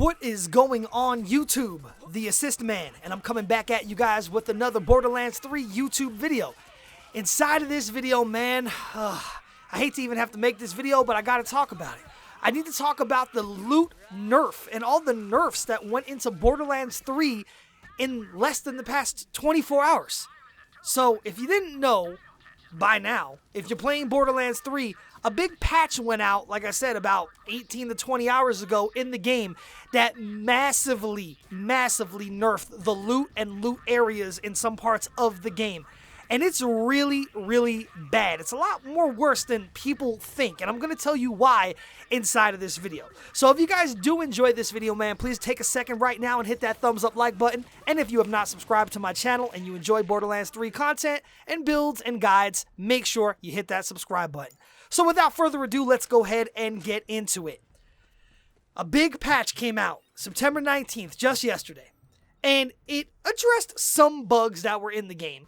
What is going on YouTube? The Assist Man, and I'm coming back at you guys with another Borderlands 3 YouTube video. Inside of this video, man, I hate to even have to make this video, but I gotta talk about it. I need to talk about the loot nerf and all the nerfs that went into Borderlands 3 in less than the past 24 hours. So, if you didn't know by now, if you're playing Borderlands 3, a big patch went out, like I said, about 18 to 20 hours ago in the game that massively nerfed the loot and loot areas in some parts of the game. And it's really, really bad. It's a lot more worse than people think, and I'm going to tell you why inside of this video. So if you guys do enjoy this video, man, please take a second right now and hit that thumbs up like button. And if you have not subscribed to my channel and you enjoy Borderlands 3 content and builds and guides, make sure you hit that subscribe button. So without further ado, let's go ahead and get into it. A big patch came out September 19th, just yesterday, and it addressed some bugs that were in the game.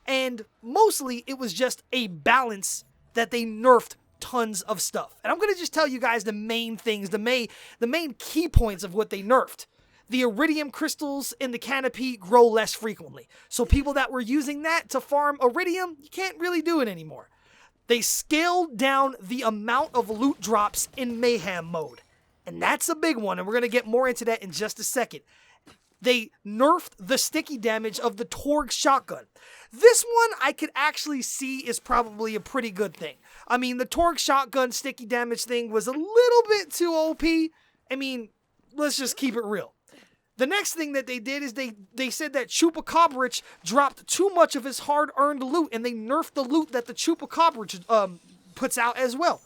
And mostly, it was just a balance that they nerfed tons of stuff. And I'm going to just tell you guys the main things, the main key points of what they nerfed. The iridium crystals in the canopy grow less frequently. So people that were using that to farm iridium, you can't really do it anymore. They scaled down the amount of loot drops in mayhem mode. And that's a big one, and we're going to get more into that in just a second. They nerfed the sticky damage of the Torgue shotgun. This one I could actually see is probably a pretty good thing. I mean, the Torgue shotgun sticky damage thing was a little bit too OP. I mean, let's just keep it real. The next thing that they did is they said that Chupacabra dropped too much of his hard-earned loot, and they nerfed the loot that the Chupacabra puts out as well.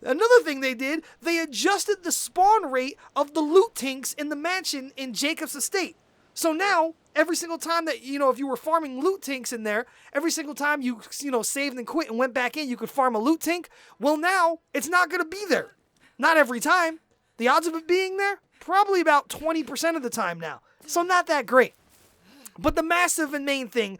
Another thing they did, they adjusted the spawn rate of the loot tanks in the mansion in Jacob's estate. So now, every single time that, if you were farming loot tanks in there, every single time you saved and quit and went back in, you could farm a loot tank. Well, now, it's not going to be there. Not every time. The odds of it being there, probably about 20% of the time now. So not that great. But the massive and main thing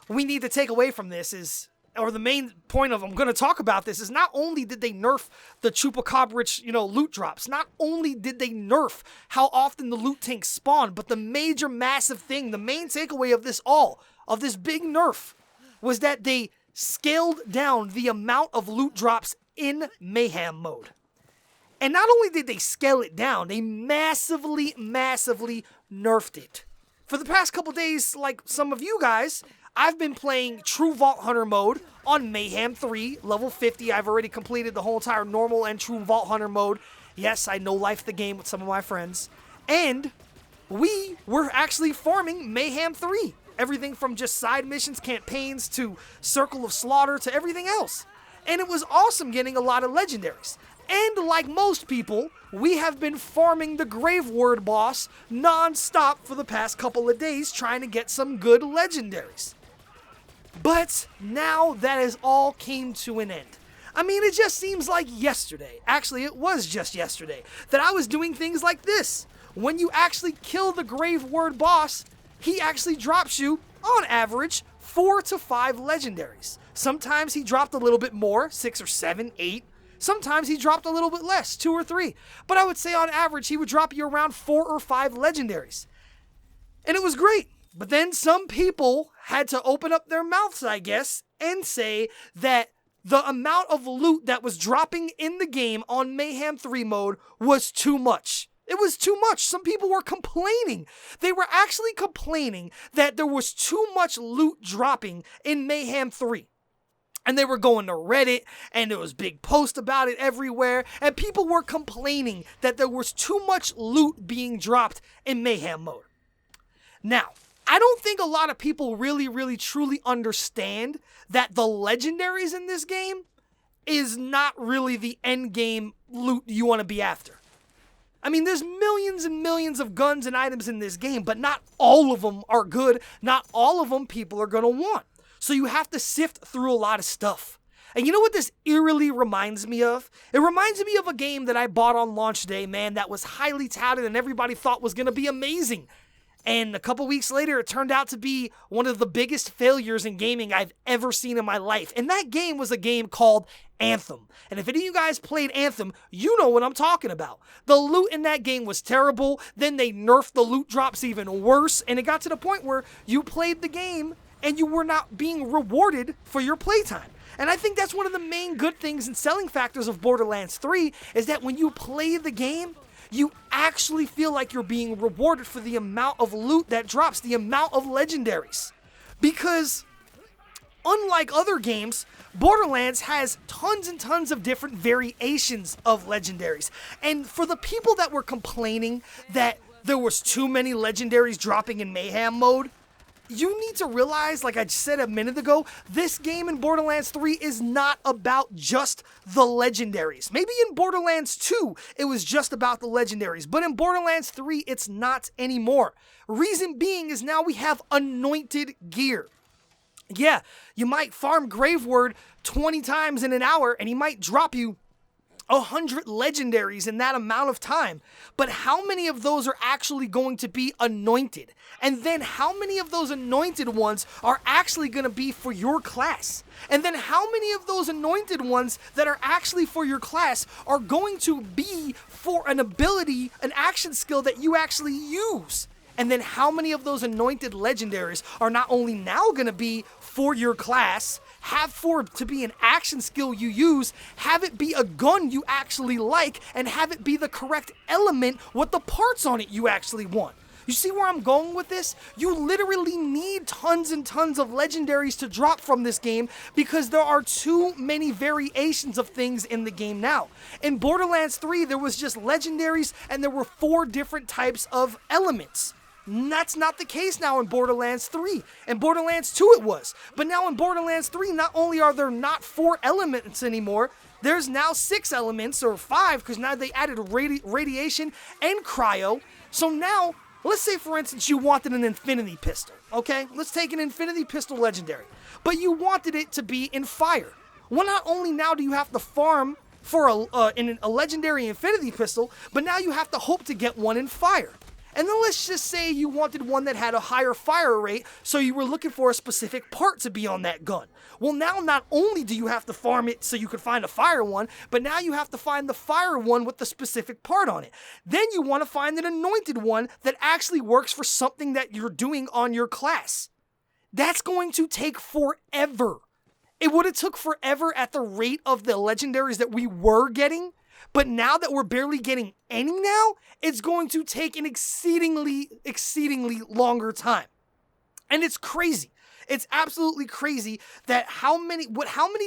we need to take away from this is, or the main point of I'm going to talk about this is, not only did they nerf the Chupacabra, loot drops, not only did they nerf how often the loot tanks spawn, but the major massive thing, the main takeaway of this big nerf, was that they scaled down the amount of loot drops in mayhem mode. And not only did they scale it down, they massively nerfed it. For the past couple days, like some of you guys, I've been playing True Vault Hunter mode on Mayhem 3, level 50. I've already completed the whole entire normal and True Vault Hunter mode. Yes, I no-life the game with some of my friends. And we were actually farming Mayhem 3. Everything from just side missions, campaigns, to Circle of Slaughter, to everything else. And it was awesome getting a lot of legendaries. And like most people, we have been farming the Grave Word boss non-stop for the past couple of days trying to get some good legendaries. But now that has all came to an end. I mean, it just seems like yesterday, actually it was just yesterday, that I was doing things like this. When you actually kill the Grave Word boss, he actually drops you, on average, 4 to 5 legendaries. Sometimes he dropped a little bit more, 6 or 7, 8. Sometimes he dropped a little bit less, 2 or 3. But I would say on average he would drop you around 4 or 5 legendaries. And it was great. But then some people had to open up their mouths, I guess, and say that the amount of loot that was dropping in the game on Mayhem 3 mode was too much. It was too much. Some people were complaining. They were actually complaining that there was too much loot dropping in Mayhem 3. And they were going to Reddit, and there was big posts about it everywhere, and people were complaining that there was too much loot being dropped in Mayhem mode. Now, I don't think a lot of people really truly understand that the legendaries in this game is not really the end game loot you want to be after. I mean, there's millions and millions of guns and items in this game, but not all of them are good. Not all of them people are going to want. So you have to sift through a lot of stuff. And you know what this eerily reminds me of? It reminds me of a game that I bought on launch day, man, that was highly touted and everybody thought was going to be amazing. And a couple weeks later, it turned out to be one of the biggest failures in gaming I've ever seen in my life. And that game was a game called Anthem. And if any of you guys played Anthem, you know what I'm talking about. The loot in that game was terrible. Then they nerfed the loot drops even worse. And it got to the point where you played the game and you were not being rewarded for your playtime. And I think that's one of the main good things and selling factors of Borderlands 3 is that when you play the game, you actually feel like you're being rewarded for the amount of loot that drops, the amount of legendaries. Because unlike other games, Borderlands has tons and tons of different variations of legendaries. And for the people that were complaining that there was too many legendaries dropping in Mayhem mode, you need to realize, like I said a minute ago, this game in Borderlands 3 is not about just the legendaries. Maybe in Borderlands 2, it was just about the legendaries, but in Borderlands 3, it's not anymore. Reason being is now we have anointed gear. Yeah, you might farm Graveward 20 times in an hour, and he might drop you 100 legendaries in that amount of time. But how many of those are actually going to be anointed? And then how many of those anointed ones are actually going to be for your class? And then how many of those anointed ones that are actually for your class are going to be for an ability, an action skill that you actually use? And then how many of those anointed legendaries are not only now going to be for your class, have for it to be an action skill you use, have it be a gun you actually like, and have it be the correct element with the parts on it you actually want. You see where I'm going with this? You literally need tons and tons of legendaries to drop from this game because there are too many variations of things in the game now. In Borderlands 3, there was just legendaries and there were 4 different types of elements. That's not the case now in Borderlands 3. In Borderlands 2 it was. But now in Borderlands 3, not only are there not 4 elements anymore, there's now 6 elements, or 5, because now they added radiation and cryo. So now, let's say for instance you wanted an infinity pistol, okay? Let's take an infinity pistol legendary. But you wanted it to be in fire. Well, not only now do you have to farm for a legendary infinity pistol, but now you have to hope to get one in fire. And then let's just say you wanted one that had a higher fire rate, so you were looking for a specific part to be on that gun. Well, now not only do you have to farm it so you can find a fire one, but now you have to find the fire one with the specific part on it. Then you want to find an anointed one that actually works for something that you're doing on your class. That's going to take forever. It would have took forever at the rate of the legendaries that we were getting. But now that we're barely getting any now, it's going to take an exceedingly longer time. And it's crazy. It's absolutely crazy that how many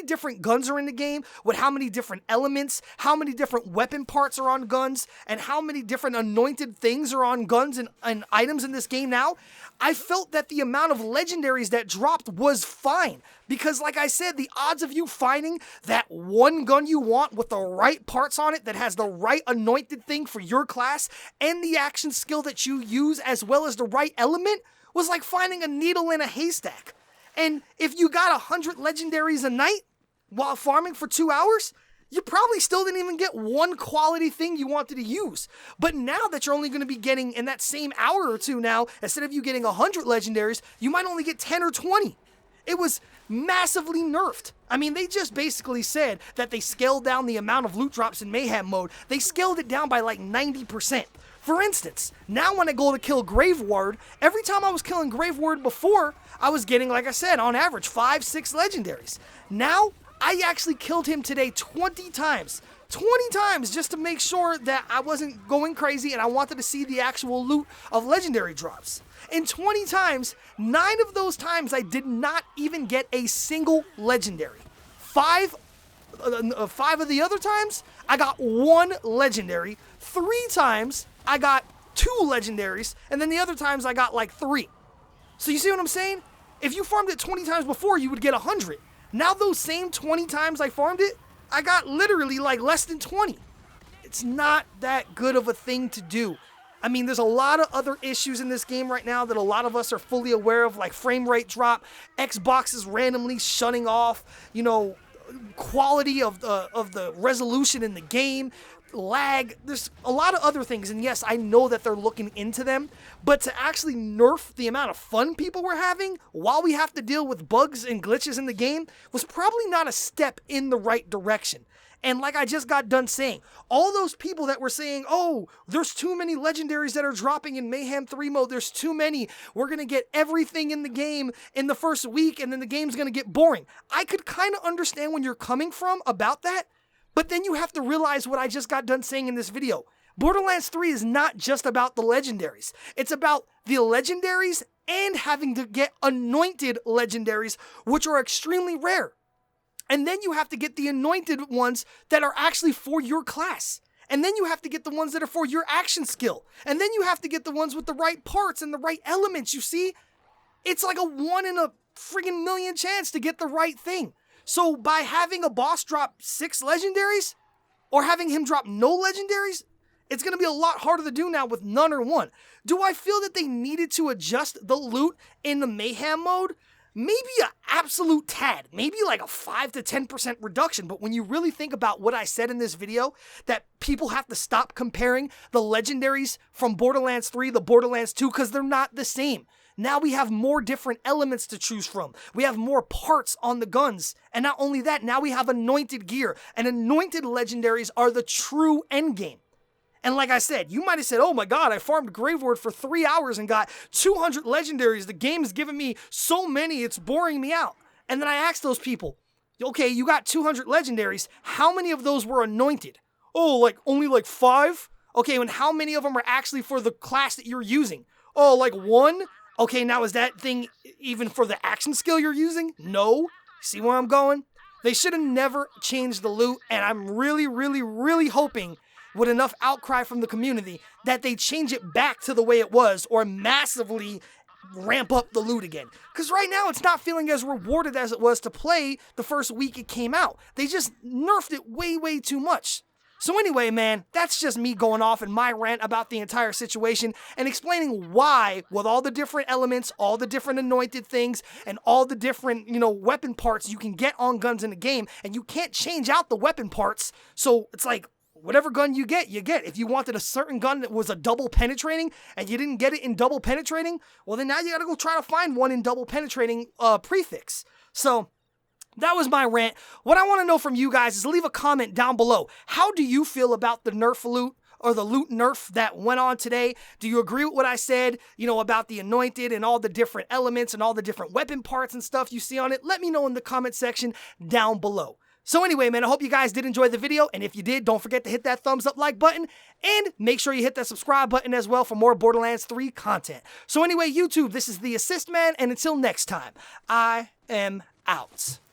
different guns are in the game, with how many different elements, how many different weapon parts are on guns, and how many different anointed things are on guns and items in this game now. I felt that the amount of legendaries that dropped was fine. Because like I said, the odds of you finding that one gun you want with the right parts on it that has the right anointed thing for your class and the action skill that you use as well as the right element was like finding a needle in a haystack. And if you got 100 legendaries a night while farming for 2 hours, you probably still didn't even get one quality thing you wanted to use. But now that you're only going to be getting in that same hour or two now, instead of you getting 100 legendaries, you might only get 10 or 20. It was massively nerfed. I mean, they just basically said that they scaled down the amount of loot drops in Mayhem mode. They scaled it down by like 90%. For instance, now when I go to kill Graveward, every time I was killing Graveward before, I was getting, like I said, on average, 5-6 legendaries. Now, I actually killed him today 20 times. 20 times just to make sure that I wasn't going crazy and I wanted to see the actual loot of legendary drops. And 20 times, 9 of those times I did not even get a single legendary. 5 of the other times, I got 1 legendary. 3 times, I got 2 legendaries. And then the other times, I got like 3. So you see what I'm saying? If you farmed it 20 times before, you would get 100. Now those same 20 times I farmed it, I got literally like less than 20. It's not that good of a thing to do. I mean, there's a lot of other issues in this game right now that a lot of us are fully aware of, like frame rate drop, Xboxes randomly shutting off, you know, quality of the resolution in the game, lag, there's a lot of other things, and yes, I know that they're looking into them, but to actually nerf the amount of fun people were having while we have to deal with bugs and glitches in the game was probably not a step in the right direction. And like I just got done saying, all those people that were saying, oh, there's too many legendaries that are dropping in Mayhem 3 mode, there's too many, we're going to get everything in the game in the first week and then the game's going to get boring. I could kind of understand when you're coming from about that, but then you have to realize what I just got done saying in this video. Borderlands 3 is not just about the legendaries. It's about the legendaries and having to get anointed legendaries, which are extremely rare. And then you have to get the anointed ones that are actually for your class. And then you have to get the ones that are for your action skill. And then you have to get the ones with the right parts and the right elements, you see? It's like a 1 in a friggin' million chance to get the right thing. So by having a boss drop 6 legendaries, or having him drop no legendaries, it's going to be a lot harder to do now with none or 1. Do I feel that they needed to adjust the loot in the Mayhem mode? Maybe an absolute tad, maybe like a 5 to 10% reduction. But when you really think about what I said in this video, that people have to stop comparing the legendaries from Borderlands 3 to Borderlands 2 because they're not the same. Now we have more different elements to choose from. We have more parts on the guns. And not only that, now we have anointed gear. And anointed legendaries are the true endgame. And like I said, you might have said, oh my god, I farmed Graveward for 3 hours and got 200 legendaries. The game is giving me so many, it's boring me out. And then I asked those people, okay, you got 200 legendaries. How many of those were anointed? Oh, like only like 5? Okay, and how many of them are actually for the class that you're using? Oh, like 1? Okay, now is that thing even for the action skill you're using? No. See where I'm going? They should have never changed the loot, and I'm really hoping with enough outcry from the community that they change it back to the way it was or massively ramp up the loot again. Because right now it's not feeling as rewarded as it was to play the first week it came out. They just nerfed it way too much. So anyway, man, that's just me going off in my rant about the entire situation and explaining why, with all the different elements, all the different anointed things, and all the different, weapon parts you can get on guns in the game, and you can't change out the weapon parts, so it's like, whatever gun you get, you get. If you wanted a certain gun that was a double penetrating and you didn't get it in double penetrating, well then now you gotta go try to find one in double penetrating prefix. So that was my rant. What I want to know from you guys is leave a comment down below. How do you feel about the nerf loot or the loot nerf that went on today? Do you agree with what I said, about the anointed and all the different elements and all the different weapon parts and stuff you see on it? Let me know in the comment section down below. So anyway, man, I hope you guys did enjoy the video, and if you did, don't forget to hit that thumbs up like button, and make sure you hit that subscribe button as well for more Borderlands 3 content. So anyway, YouTube, this is the Assist Man, and until next time, I am out.